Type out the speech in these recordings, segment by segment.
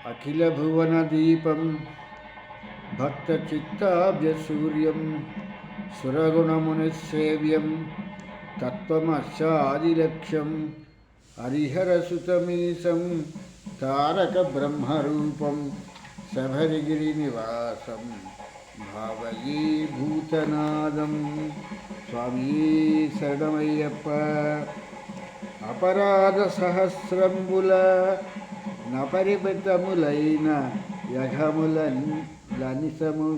అఖిలభువనదీపం భక్తచిత్తాబ్జసూర్యం సురగుణమునిసేవ్యం తత్వమస్యాదిలక్ష్యం హరిహరసుతమీశం తారక బ్రహ్మరూపం శబరిగిరినివాసం భావయే భూతనాదం. స్వామి శరణమయ్యప్ప. అపరాధ సహస్రంబుల నపరిమితములైన యఘములనిసము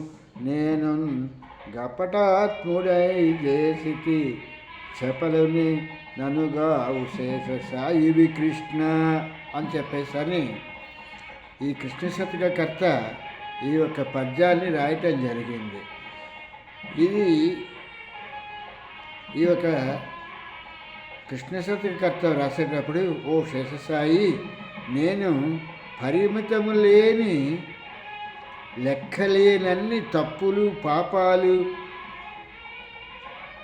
నేను గపటాత్ముడై చేసితి చెప్పలుని ననుగా ఉశేష సాయివి కృష్ణ అని చెప్పేసని ఈ కృష్ణ శతకకర్త ఈ యొక్క పద్యాన్ని రాయటం జరిగింది. ఇది ఈ యొక్క కృష్ణ శతకకర్త రాసేటప్పుడు, ఓ శేషసాయి, నేను పరిమితము లేని లెక్కలేనన్ని తప్పులు పాపాలు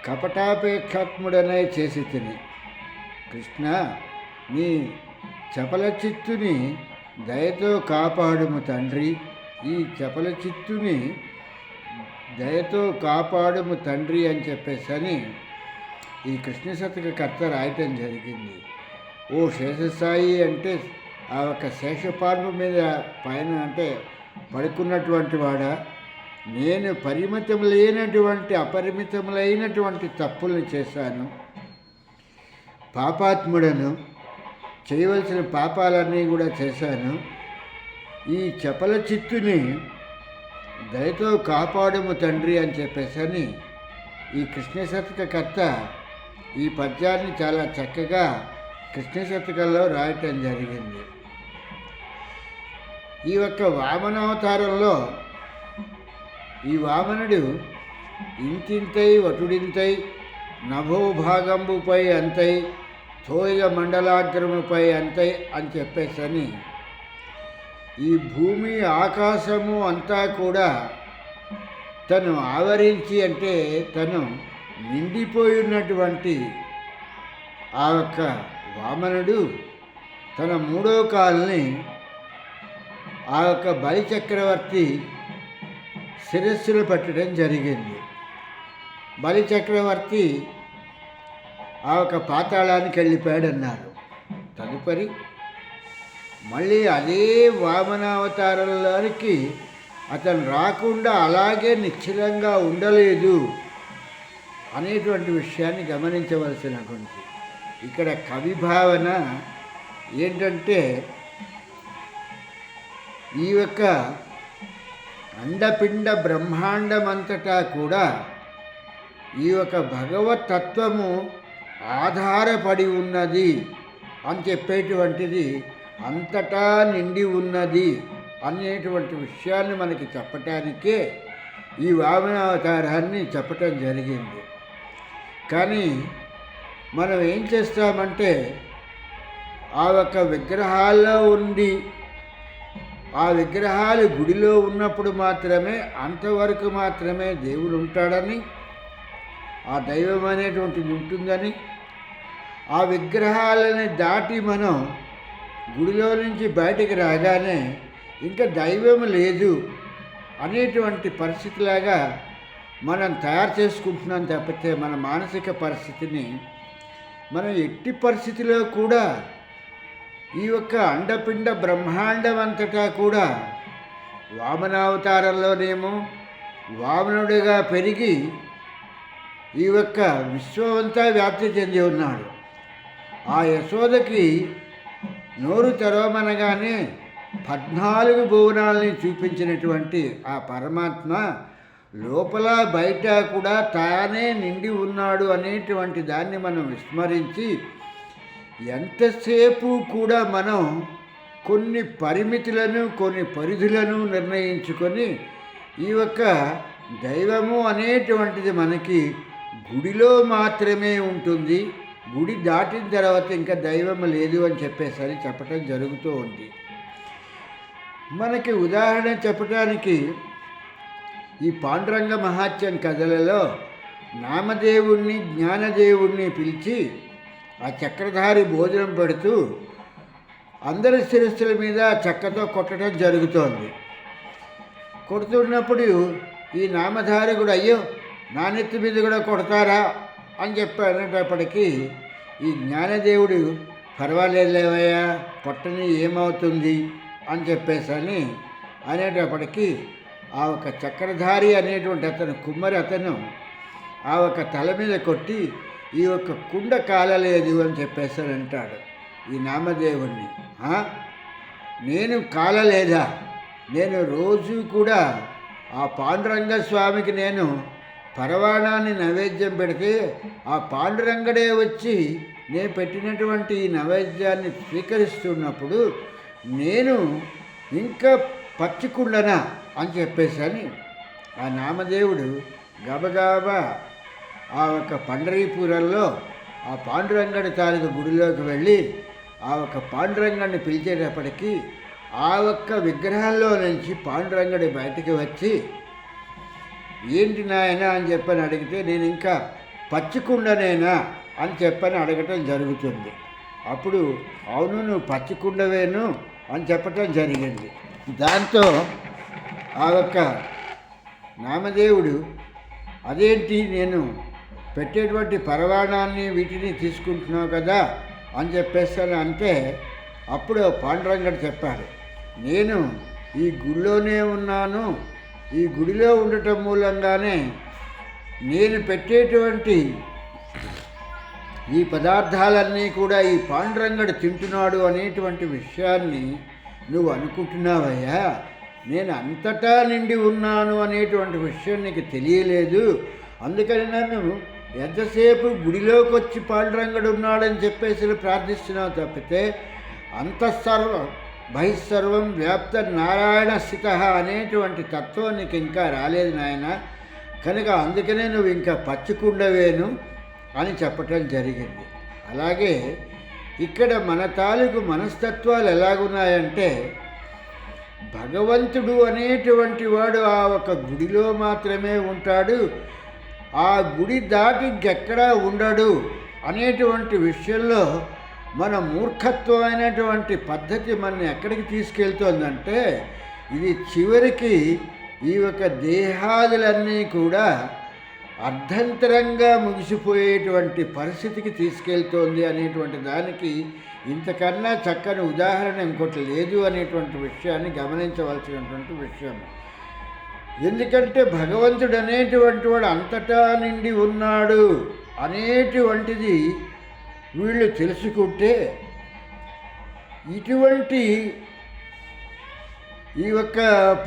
కపటాపేక్షాత్ముడనై చేసి తిని. కృష్ణ, నీ చపల చిత్తుని దయతో కాపాడుము తండ్రి. ఈ చపల చిత్తుని దయతో కాపాడుము తండ్రి అని చెప్పేసని ఈ కృష్ణ శతకకర్త రాయటం జరిగింది. ఓ శేషసాయి అంటే ఆ ఒక శేషపార్వ మీద పైన అంటే పడుకున్నటువంటి వాడా, నేను పరిమితం లేనటువంటి అపరిమితములైనటువంటి తప్పులను చేశాను, పాపాత్ముడను, చేయవలసిన పాపాలన్నీ కూడా చేశాను. ఈ చపల చిత్తుని దయతో కాపాడము తండ్రి అని చెప్పేసని ఈ కృష్ణ శతకకర్త ఈ పద్యాన్ని చాలా చక్కగా కృష్ణ శతకంలో రాయటం జరిగింది. ఈ యొక్క వామనావతారంలో ఈ వామనుడు ఇంతింతై వటుడింతై నభోభాగంబుపై అంతై తోయ మండలాగ్రముపై అంతై అని చెప్పేసని ఈ భూమి ఆకాశము అంతా కూడా తను ఆవరించి అంటే తను నిండిపోయినటువంటి ఆ యొక్క వామనుడు తన మూడో కాల్ని ఆ యొక్క బలిచక్రవర్తి శిరస్సులు పెట్టడం జరిగింది. బలిచక్రవర్తి ఆ యొక్క పాతాళానికి వెళ్ళిపోయాడన్నారు. తదుపరి మళ్ళీ అదే వామనావతారంలోనికి అతను రాకుండా అలాగే నిశ్చలంగా ఉండలేదు అనేటువంటి విషయాన్ని గమనించవలసినటువంటి ఇక్కడ కవి భావన ఏంటంటే, ఈ యొక్క అండపిండ బ్రహ్మాండమంతటా కూడా ఈ యొక్క భగవత్ తత్వము ఆధారపడి ఉన్నది అని చెప్పేటువంటిది, అంతటా నిండి ఉన్నది అనేటువంటి విషయాన్ని మనకి చెప్పటానికే ఈ వామనావతారాన్ని చెప్పటం జరిగింది. కానీ మనం ఏం చేస్తామంటే ఆ యొక్క విగ్రహాల్లో ఉండి ఆ విగ్రహాలు గుడిలో ఉన్నప్పుడు మాత్రమే అంతవరకు మాత్రమే దేవుడు ఉంటాడని, ఆ దైవం అనేటువంటిది ఉంటుందని, ఆ విగ్రహాలని దాటి మనం గుడిలో నుంచి బయటికి రాగానే ఇంకా దైవం లేదు అనేటువంటి పరిస్థితిలాగా మనం తయారు చేసుకుంటున్నాం తప్పితే మన మానసిక పరిస్థితిని మనం ఎట్టి పరిస్థితిలో కూడా ఈ యొక్క అండపిండ బ్రహ్మాండం అంతటా కూడా వామనావతారంలోనేమో వామనుడిగా పెరిగి ఈ యొక్క విశ్వమంతా వ్యాప్తి చెంది ఉన్నాడు. ఆ యశోదకి నోరు తెరవమనగానే 14 భువనాలని చూపించినటువంటి ఆ పరమాత్మ లోపల బయట కూడా తానే నిండి ఉన్నాడు అనేటువంటి దాన్ని మనం విస్మరించి ఎంతసేపు కూడా మనం కొన్ని పరిమితులను కొన్ని పరిధులను నిర్ణయించుకొని ఈ యొక్క దైవము అనేటువంటిది మనకి గుడిలో మాత్రమే ఉంటుంది, గుడి దాటిన తర్వాత ఇంకా దైవం లేదు అని చెప్పేసరి చెప్పటం జరుగుతూ ఉంది. మనకి ఉదాహరణ చెప్పడానికి ఈ పాండురంగ మహాత్యం కథలలో నామదేవుణ్ణి జ్ఞానదేవుణ్ణి పిలిచి ఆ చక్రధారి భోజనం పెడుతూ అందరి శిరస్సుల మీద చెక్కతో కొట్టడం జరుగుతోంది. కొడుతున్నప్పుడు ఈ నామధారకుడు అయ్యో నా నెత్తి మీద కూడా కొడతారా అని చెప్పి అనేటప్పటికీ ఈ జ్ఞానదేవుడు పర్వాలేదులేవయ్యా కొట్టని ఏమవుతుంది అని చెప్పేసని అనేటప్పటికీ ఆ ఒక చక్రధారి అనేటువంటి అతను కుమ్మరి అతను ఆ ఒక తల మీద కొట్టి ఈ యొక్క కుండ కాలలేదు అని చెప్పేసి అంటాడు ఈ నామదేవుణ్ణి. నేను కాలలేదా? నేను రోజు కూడా ఆ పాండురంగ స్వామికి నేను పరవాణాన్ని నైవేద్యం పెడితే ఆ పాండురంగడే వచ్చి నేను పెట్టినటువంటి ఈ నైవేద్యాన్ని స్వీకరిస్తున్నప్పుడు నేను ఇంకా పచ్చికుండనా అని చెప్పేసని ఆ నామదేవుడు గబగబా ఆ ఒక పండరీపురంలో ఆ పాండురంగడి తాలూకు గుడిలోకి వెళ్ళి ఆ ఒక పాండురంగడిని పిలిచేటప్పటికీ ఆ ఒక్క విగ్రహంలో నుంచి పాండురంగడి బయటికి వచ్చి ఏంటి నాయన అని చెప్పని అడిగితే నేను ఇంకా పచ్చికుండనేనా అని చెప్పని అడగటం జరుగుతుంది. అప్పుడు అవును నువ్వు పచ్చికుండవేను అని చెప్పటం జరిగింది. దాంతో ఆ ఒక్క నామదేవుడు అదేంటి నేను పెట్టేటువంటి పరవాణాన్ని వీటిని తీసుకుంటున్నావు కదా అని చెప్పేస్తాను అంటే అప్పుడు పాండురంగడు చెప్పాడు నేను ఈ గుడిలోనే ఉన్నాను, ఈ గుడిలో ఉండటం మూలంగానే నేను పెట్టేటువంటి ఈ పదార్థాలన్నీ కూడా ఈ పాండురంగడు తింటున్నాడు అనేటువంటి విషయాన్ని నువ్వు అనుకుంటున్నావయ్యా. నేను అంతటా నిండి ఉన్నాను అనేటువంటి విషయం నీకు తెలియలేదు. అందుకని నన్ను ఎంతసేపు గుడిలోకి వచ్చి పాండురంగడు ఉన్నాడని చెప్పేసి ప్రార్థిస్తున్నావు తప్పితే అంతఃసర్వం బహిస్సర్వం వ్యాప్త నారాయణ స్థిత అనేటువంటి తత్వం నీకు ఇంకా రాలేదు నాయన. కనుక అందుకనే నువ్వు ఇంకా పచ్చికుండవేను అని చెప్పటం జరిగింది. అలాగే ఇక్కడ మన తాలూకు మనస్తత్వాలు ఎలాగున్నాయంటే భగవంతుడు అనేటువంటి వాడు ఆ ఒక గుడిలో మాత్రమే ఉంటాడు, ఆ గుడి దాటి ఇంకెక్కడా ఉండడు అనేటువంటి విషయంలో మన మూర్ఖత్వమైనటువంటి పద్ధతి మనని ఎక్కడికి తీసుకెళ్తోందంటే ఇది చివరికి ఈ యొక్క దేహాదులన్నీ కూడా అర్ధంతరంగా ముగిసిపోయేటువంటి పరిస్థితికి తీసుకెళ్తోంది అనేటువంటి దానికి ఇంతకన్నా చక్కని ఉదాహరణ ఇంకోటి లేదు అనేటువంటి విషయాన్ని గమనించవలసినటువంటి విషయం. ఎందుకంటే భగవంతుడు అనేటువంటి వాడు అంతటా నిండి ఉన్నాడు అనేటువంటిది వీళ్ళు తెలుసుకుంటే ఇటువంటి ఈ యొక్క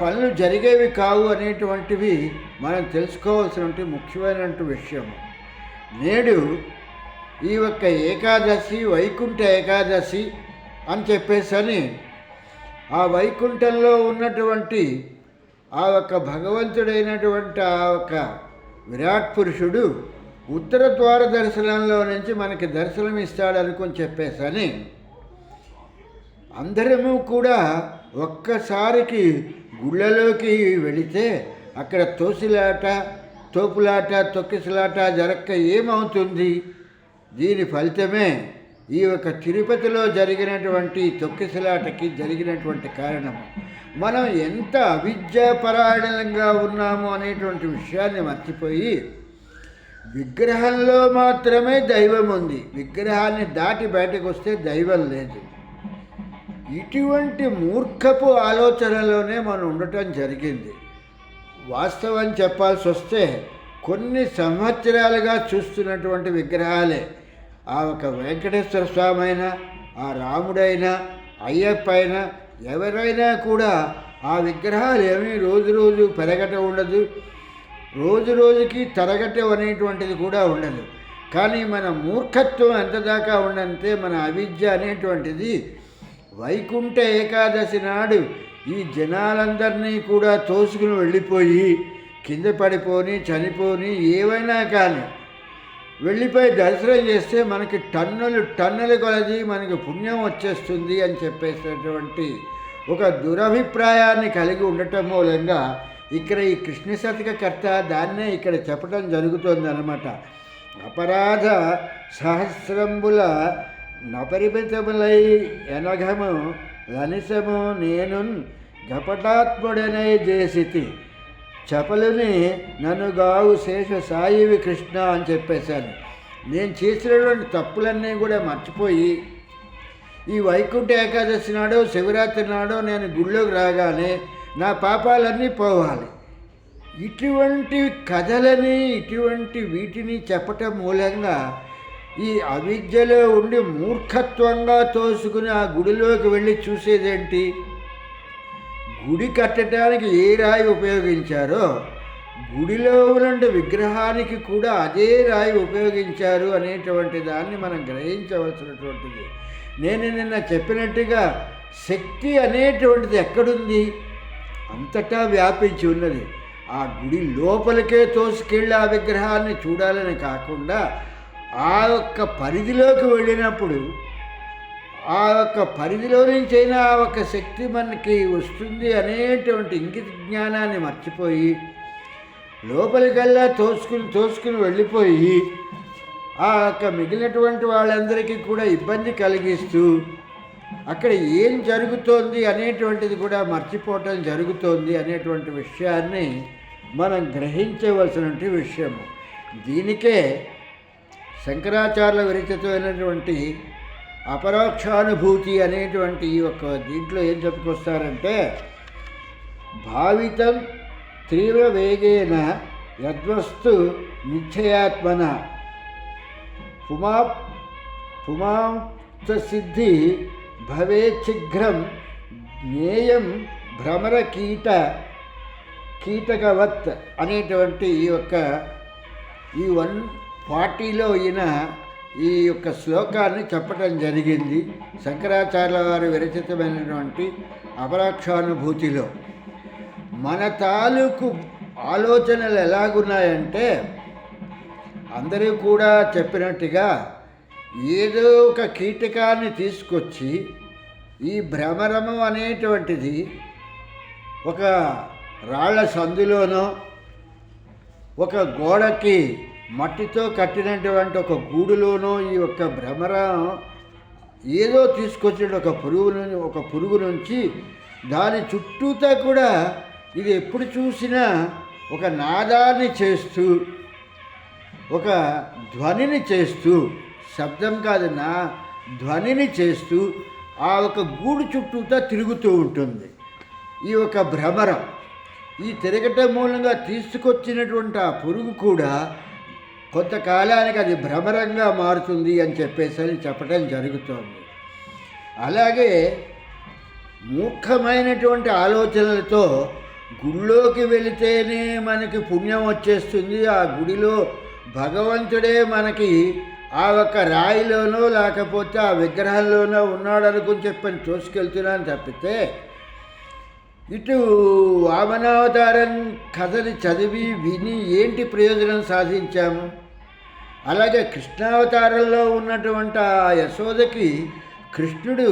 పనులు జరిగేవి కావు అనేటువంటివి మనం తెలుసుకోవాల్సినటువంటి ముఖ్యమైనటువంటి విషయం. నేడు ఈ యొక్క ఏకాదశి వైకుంఠ ఏకాదశి అని చెప్పేసని ఆ వైకుంఠంలో ఉన్నటువంటి ఆ యొక్క భగవంతుడైనటువంటి ఆ యొక్క విరాట్ పురుషుడు ఉత్తర ద్వార దర్శనంలో నుంచి మనకి దర్శనం ఇస్తాడు అనుకొని చెప్పేసని అందరము కూడా ఒక్కసారికి గుళ్ళలోకి వెళితే అక్కడ తోపులాట తొక్కిసలాట జరక్క ఏమవుతుంది? దీని ఫలితమే ఈ యొక్క తిరుపతిలో జరిగినటువంటి తొక్కిసలాటకి జరిగినటువంటి కారణము. మనం ఎంత అవిద్యాపరాయణంగా ఉన్నాము అనేటువంటి విషయాన్ని మర్చిపోయి విగ్రహంలో మాత్రమే దైవం ఉంది, విగ్రహాన్ని దాటి బయటకు వస్తే దైవం లేదు. ఇటువంటి మూర్ఖపు ఆలోచనలోనే మనం ఉండటం జరిగింది. వాస్తవం చెప్పాల్సి వస్తే కొన్ని సంవత్సరాలుగా చూస్తున్నటువంటి విగ్రహాలే ఆ ఒక వెంకటేశ్వర స్వామి అయినా ఆ రాముడైనా అయ్యప్ప అయినా ఎవరైనా కూడా ఆ విగ్రహాలు ఏమీ రోజు రోజు పెరగటం ఉండదు, రోజు రోజుకి తరగటం అనేటువంటిది కూడా ఉండదు. కానీ మన మూర్ఖత్వం ఎంతదాకా ఉండంటే మన అవిద్య అనేటువంటిది వైకుంఠ ఏకాదశి నాడు ఈ జనాలందరినీ కూడా తోసుకుని వెళ్ళిపోయి కింద పడిపోని చనిపోని ఏవైనా కానీ వెళ్ళిపోయి దర్శనం చేస్తే మనకి టన్నులు కొలది మనకి పుణ్యం వచ్చేస్తుంది అని చెప్పేసినటువంటి ఒక దురభిప్రాయాన్ని కలిగి ఉండటం మూలంగా ఇక్కడ ఈ కృష్ణ శతకకర్త దాన్నే ఇక్కడ చెప్పడం జరుగుతుంది అన్నమాట. అపరాధ సహస్రంబుల నపరిమితములై ఎనఘము లనిసము నేను గపటాత్ముడనై చేసితి చపలుని నన్ను గావు శేష సాయివి కృష్ణ అని చెప్పేశాను. నేను చేసినటువంటి తప్పులన్నీ కూడా మర్చిపోయి ఈ వైకుంఠ ఏకాదశి నాడో శివరాత్రి నాడో నేను గుళ్ళోకి రాగానే నా పాపాలన్నీ పోవాలి. ఇటువంటి కథలని ఇటువంటి వీటిని చెప్పటం మూలంగా ఈ అవిద్యలో ఉండి మూర్ఖత్వంగా తోసుకుని ఆ గుడిలోకి వెళ్ళి చూసేదేంటి? గుడి కట్టడానికి ఏ రాయి ఉపయోగించారో గుడిలో ఉన్న విగ్రహానికి కూడా అదే రాయి ఉపయోగించారు అనేటువంటి దాన్ని మనం గ్రహించవలసినటువంటిది. నేను నిన్న చెప్పినట్టుగా శక్తి అనేటువంటిది ఎక్కడుంది? అంతటా వ్యాపించి ఉన్నది. ఆ గుడి లోపలికే తోసుకెళ్ళి ఆ విగ్రహాన్ని చూడాలని కాకుండా ఆ యొక్క పరిధిలోకి వెళ్ళినప్పుడు ఆ యొక్క పరిధిలో నుంచైనా ఆ యొక్క శక్తి మనకి వస్తుంది అనేటువంటి ఇంగిత జ్ఞానాన్ని మర్చిపోయి లోపలికల్లా తోసుకుని వెళ్ళిపోయి ఆ యొక్క మిగిలినటువంటి వాళ్ళందరికీ కూడా ఇబ్బంది కలిగిస్తూ అక్కడ ఏం జరుగుతోంది అనేటువంటిది కూడా మర్చిపోవటం జరుగుతోంది అనేటువంటి విషయాన్ని మనం గ్రహించవలసినటువంటి విషయము. దీనికే శంకరాచార్యుల విరచితమైనటువంటి అపరోక్షానుభూతి అనేటువంటి ఈ యొక్క దీంట్లో ఏం చెప్పుకొస్తారంటే, భావితం తీవ్ర వేగేన యద్వస్తు నిశ్చయాత్మన పుమాంత సిద్ధి భవేచ్చిఘ్రం జ్ఞేయం భ్రమర కీటకవత్ అనేటువంటి ఈ 140లో ఈ యొక్క శ్లోకాన్ని చెప్పటం జరిగింది శంకరాచార్యుల వారి విరచితమైనటువంటి అపరోక్షానుభూతిలో. మన తాలూకు ఆలోచనలు ఎలాగున్నాయంటే, అందరూ కూడా చెప్పినట్టుగా ఏదో ఒక కీటకాన్ని తీసుకొచ్చి ఈ భ్రమరము అనేటువంటిది ఒక రాళ్ల సందులోనో ఒక గోడకి మట్టితో కట్టినటువంటి ఒక గూడులోనో ఈ యొక్క భ్రమరం ఏదో తీసుకొచ్చి ఒక పురుగు నుంచి దాని చుట్టూతా కూడా ఇది ఎప్పుడు చూసినా ఒక నాదాన్ని చేస్తూ ఒక ధ్వనిని చేస్తూ, శబ్దం కాదు నా ధ్వనిని చేస్తూ ఆ ఒక గూడు చుట్టూతా తిరుగుతూ ఉంటుంది ఈ ఒక భ్రమరం. ఈ తిరగటం మూలంగా తీసుకొచ్చినటువంటి ఆ పురుగు కూడా కొంతకాలానికి అది భ్రమరంగా మారుతుంది అని చెప్పటం జరుగుతోంది. అలాగే మూర్ఖమైనటువంటి ఆలోచనలతో గుళ్ళోకి వెళితేనే మనకి పుణ్యం వచ్చేస్తుంది, ఆ గుడిలో భగవంతుడే మనకి ఆ ఒక్క రాయిలోనో లేకపోతే ఆ విగ్రహంలోనో ఉన్నాడనుకుని చెప్పని తోసుకెళ్తున్నాను తప్పితే, ఇటు వామనావతారం కథని చదివి విని ఏంటి ప్రయోజనం సాధించాము? అలాగే కృష్ణావతారంలో ఉన్నటువంటి ఆ యశోదకి కృష్ణుడు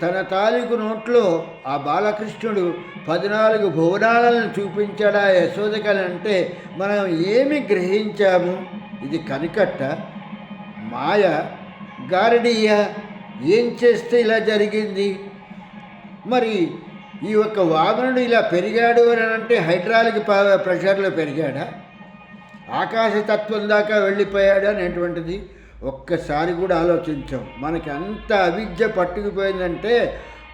తన తాలూకు నోట్లో ఆ బాలకృష్ణుడు 14 భువనాలను చూపించాడు ఆ యశోదకని అంటే మనం ఏమి గ్రహించాము? ఇది కనికట్ట, మాయ, గారడీయ, ఏం చేస్తే ఇలా జరిగింది? మరి ఈ యొక్క వామనుడు ఇలా పెరిగాడు అని అంటే హైడ్రాలిక్ ప్రెషర్లో పెరిగాడా? ఆకాశతత్వం దాకా వెళ్ళిపోయాడు అనేటువంటిది ఒక్కసారి కూడా ఆలోచించాం. మనకి అంత అవిద్య పట్టుకుపోయిందంటే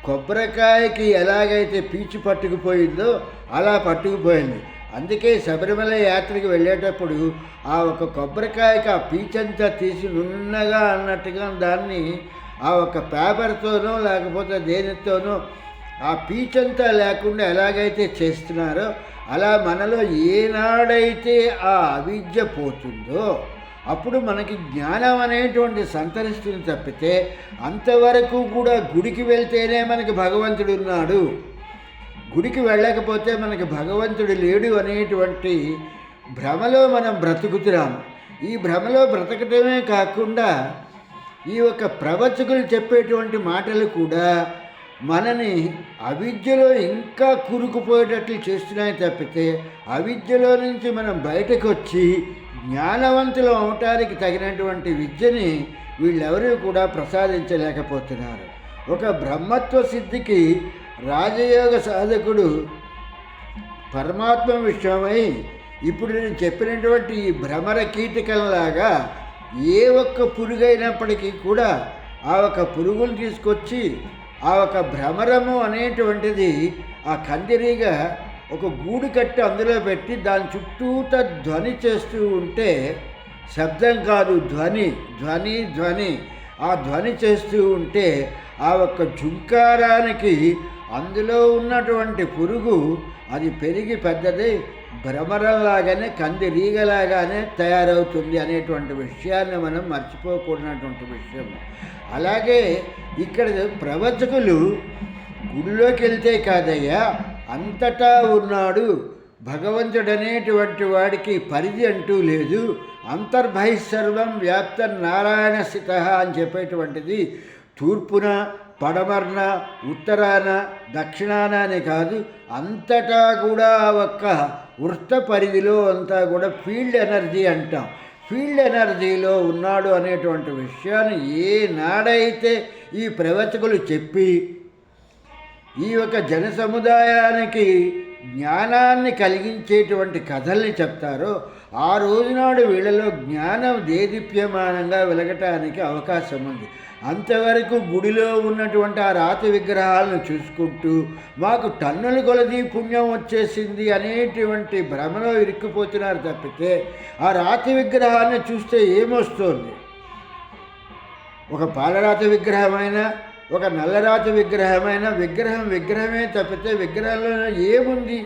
కొబ్బరికాయకి ఎలాగైతే పీచు పట్టుకుపోయిందో అలా పట్టుకుపోయింది. అందుకే శబరిమల యాత్రకి వెళ్ళేటప్పుడు ఆ ఒక కొబ్బరికాయకి ఆ పీచంతా తీసి నున్నగా అన్నట్టుగా దాన్ని ఆ ఒక పేపర్తోనో లేకపోతే దేనితోనో ఆ పీచంతా లేకుండా ఎలాగైతే చేస్తున్నారో అలా మనలో ఏనాడైతే ఆ అవిద్య పోతుందో అప్పుడు మనకి జ్ఞానం అనేటువంటి సంతరిస్తుంది తప్పితే అంతవరకు కూడా గుడికి వెళ్తేనే మనకి భగవంతుడు ఉన్నాడు, గుడికి వెళ్ళకపోతే మనకి భగవంతుడు లేడు అనేటువంటి భ్రమలో మనం బ్రతుకుతున్నాము. ఈ భ్రమలో బ్రతకటమే కాకుండా ఈ యొక్క ప్రవచకులు చెప్పేటువంటి మాటలు కూడా మనని అవిద్యలో ఇంకా కూరుకుపోయేటట్లు చేస్తున్నాయి తప్పితే అవిద్యలో నుంచి మనం బయటకు వచ్చి జ్ఞానవంతులు అవటానికి తగినటువంటి విద్యని వీళ్ళెవరూ కూడా ప్రసాదించలేకపోతున్నారు. ఒక బ్రహ్మత్వ సిద్ధికి రాజయోగ సాధకుడు పరమాత్మ విషయమై ఇప్పుడు నేను చెప్పినటువంటి ఈ భ్రమర కీటకంలాగా ఏ ఒక్క పురుగైనప్పటికీ కూడా ఆ ఒక పురుగును తీసుకొచ్చి ఆ ఒక భ్రమరము అనేటువంటిది ఆ కందిరీగా ఒక గూడు కట్టి అందులో పెట్టి దాని చుట్టూత ధ్వని చేస్తూ ఉంటే, శబ్దం కాదు ధ్వని ధ్వని ధ్వని, ఆ ధ్వని చేస్తూ ఉంటే ఆ ఒక్క జుంకారానికి అందులో ఉన్నటువంటి పురుగు అది పెరిగి పెద్దది భ్రమరంలాగానే కందిరీగలాగానే తయారవుతుంది అనేటువంటి విషయాన్ని మనం మర్చిపోకూడనటువంటి విషయం. అలాగే ఇక్కడ ప్రవచకులు గుడిలోకి వెళ్తే కాదయ్యా, అంతటా ఉన్నాడు భగవంతుడనేటువంటి వాడికి పరిధి అంటూ లేదు, అంతర్బహిస్సర్వం వ్యాప్త నారాయణ స్థిత అని చెప్పేటువంటిది తూర్పున పడమరన ఉత్తరాన దక్షిణాన అని కాదు, అంతటా కూడా ఒక్క వృత్త పరిధిలో అంతా కూడా ఫీల్డ్ ఎనర్జీ అంటాం. ఫీల్డ్ ఎనర్జీలో ఉన్నాడు అనేటువంటి విషయాన్ని ఏనాడైతే ఈ ప్రవచకులు చెప్పి ఈ యొక్క జన సముదాయానికి జ్ఞానాన్ని కలిగించేటువంటి కథల్ని చెప్తారో ఆ రోజునాడు వీళ్ళలో జ్ఞానం దేదీప్యమానంగా వెలగటానికి అవకాశం ఉంది. అంతవరకు గుడిలో ఉన్నటువంటి ఆ రాతి విగ్రహాలను చూసుకుంటూ మాకు టన్నుల కొలది పుణ్యం వచ్చేసింది అనేటువంటి భ్రమలో ఇరుక్కుపోతున్నారు తప్పితే ఆ రాతి విగ్రహాన్ని చూస్తే ఏమొస్తుంది? ఒక పాలరాతి విగ్రహమైనా ఒక నల్లరాతి విగ్రహమైన విగ్రహమే తప్పితే విగ్రహంలో ఏముంది?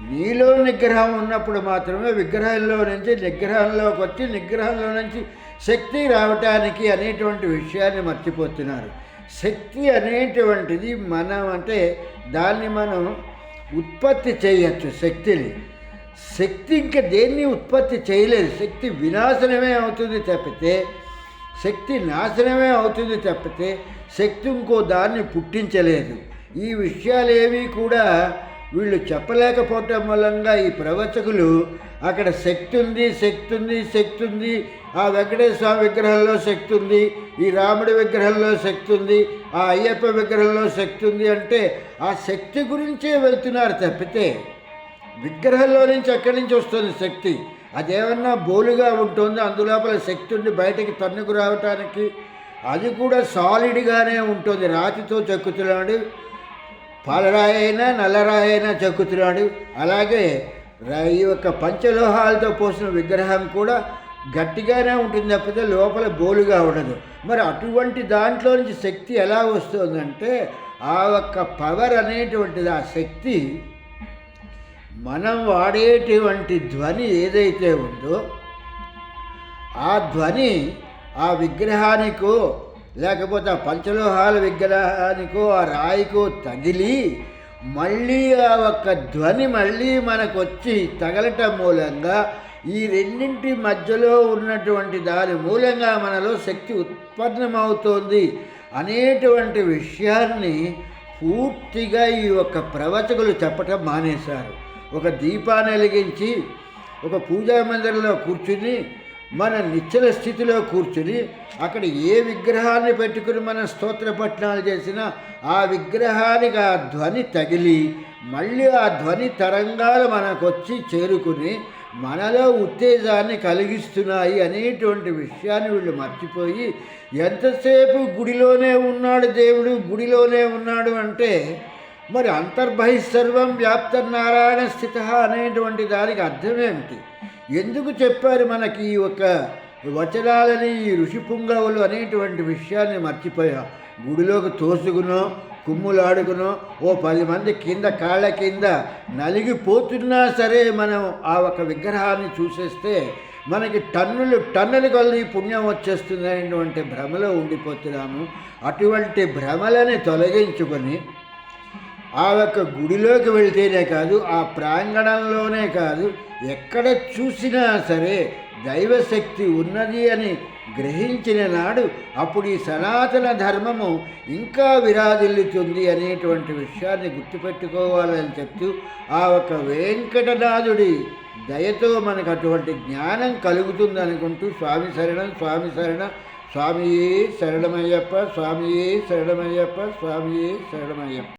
నీలో నిగ్రహం ఉన్నప్పుడు మాత్రమే విగ్రహంలో నుంచి నిగ్రహంలోకి వచ్చి నిగ్రహంలో నుంచి శక్తి రావటానికి అనేటువంటి విషయాన్ని మర్చిపోతున్నారు. శక్తి అనేటువంటిది అంటే దాన్ని మనం ఉత్పత్తి చేయొచ్చు. శక్తి ఇంకా దేన్ని ఉత్పత్తి చేయలేదు. శక్తి వినాశనమే అవుతుంది తప్పితే శక్తి నాశనమే అవుతుంది తప్పితే శక్తి ఇంకో దాన్ని పుట్టించలేదు. ఈ విషయాలేవి కూడా వీళ్ళు చెప్పలేకపోవటం మూలంగా ఈ ప్రవచకులు అక్కడ శక్తి ఉంది, ఆ వెంకటేశ్వర స్వామి విగ్రహంలో శక్తి ఉంది, ఈ రాముడి విగ్రహంలో శక్తి ఉంది, ఆ అయ్యప్ప విగ్రహంలో శక్తి ఉంది అంటే ఆ శక్తి గురించే వెళ్తున్నారు తప్పితే విగ్రహంలో నుంచి ఎక్కడి నుంచి వస్తుంది శక్తి? అదేమన్నా బోలుగా ఉంటుంది, అందులోపల శక్తి ఉండి బయటికి తన్నుకు రావటానికి? అది కూడా సాలిడ్గానే ఉంటుంది. రాతితో చెక్కుతున్నాడు, పాలరాయి అయినా నల్లరాయి అయినా చెక్కుతున్నాడు. అలాగే ఈ యొక్క పంచలోహాలతో పోసిన విగ్రహం కూడా గట్టిగానే ఉంటుంది తప్పితే లోపల బోలుగా ఉండదు. మరి అటువంటి దాంట్లో నుంచి శక్తి ఎలా వస్తుందంటే ఆ ఒక్క పవర్ అనేటువంటిది, ఆ శక్తి మనం వాడేటువంటి ధ్వని ఏదైతే ఉందో ఆ ధ్వని ఆ విగ్రహానికో లేకపోతే ఆ పంచలోహాల విగ్రహానికో ఆ రాయికో తగిలి మళ్ళీ ఆ ఒక్క ధ్వని మళ్ళీ మనకు వచ్చి తగలటం మూలంగా ఈ రెండింటి మధ్యలో ఉన్నటువంటి దాని మూలంగా మనలో శక్తి ఉత్పన్నమవుతోంది అనేటువంటి విషయాన్ని పూర్తిగా ఈ యొక్క ప్రవచకులు చెప్పటం మానేశారు. ఒక దీపాన్ని వెలిగించి ఒక పూజా మందిరంలో కూర్చుని మన నిశ్చల స్థితిలో కూర్చుని అక్కడ ఏ విగ్రహాన్ని పెట్టుకుని మనం స్తోత్రపఠనాలు చేసినా ఆ విగ్రహానికి ఆ ధ్వని తగిలి మళ్ళీ ఆ ధ్వని తరంగాలు మనకొచ్చి చేరుకుని మనలో ఉత్తేజాన్ని కలిగిస్తున్నాయి అనేటువంటి విషయాన్ని వీళ్ళు మర్చిపోయి ఎంతసేపు గుడిలోనే ఉన్నాడు దేవుడు, గుడిలోనే ఉన్నాడు అంటే మరి అంతర్బహిస్సర్వం వ్యాప్త నారాయణ స్థిత అనేటువంటి దానికి అర్థమేమిటి? ఎందుకు చెప్పారు మనకి ఈ ఒక వచనాలని ఈ ఋషిపుంగవులు అనేటువంటి విషయాన్ని మర్చిపోయా? గుడిలోకి తోసుకునో కుమ్ములాడుకునో ఓ 10 మంది కింద కాళ్ళ కింద నలిగిపోతున్నా సరే మనం ఆ ఒక విగ్రహాన్ని చూసేస్తే మనకి టన్నులు కొలది పుణ్యం వచ్చేస్తుంది అనేటువంటి భ్రమలో ఉండిపోతున్నాము. అటువంటి భ్రమలని తొలగించుకొని ఆ ఒక్క గుడిలోకి వెళ్తేనే కాదు, ఆ ప్రాంగణంలోనే కాదు, ఎక్కడ చూసినా సరే దైవశక్తి ఉన్నది అని గ్రహించిన నాడు అప్పుడు ఈ సనాతన ధర్మము ఇంకా విరాజిల్లుతుంది అనేటువంటి విషయాన్ని గుర్తుపెట్టుకోవాలని చెప్తూ ఆ ఒక వెంకటనాథుడి దయతో మనకు అటువంటి జ్ఞానం కలుగుతుంది అనుకుంటూ స్వామి శరణం, స్వామి శరణం, స్వామియే శరణమయ్యప్ప, స్వామియే శరణమయ్యప్ప, స్వామియే శరణమయ్యప్ప.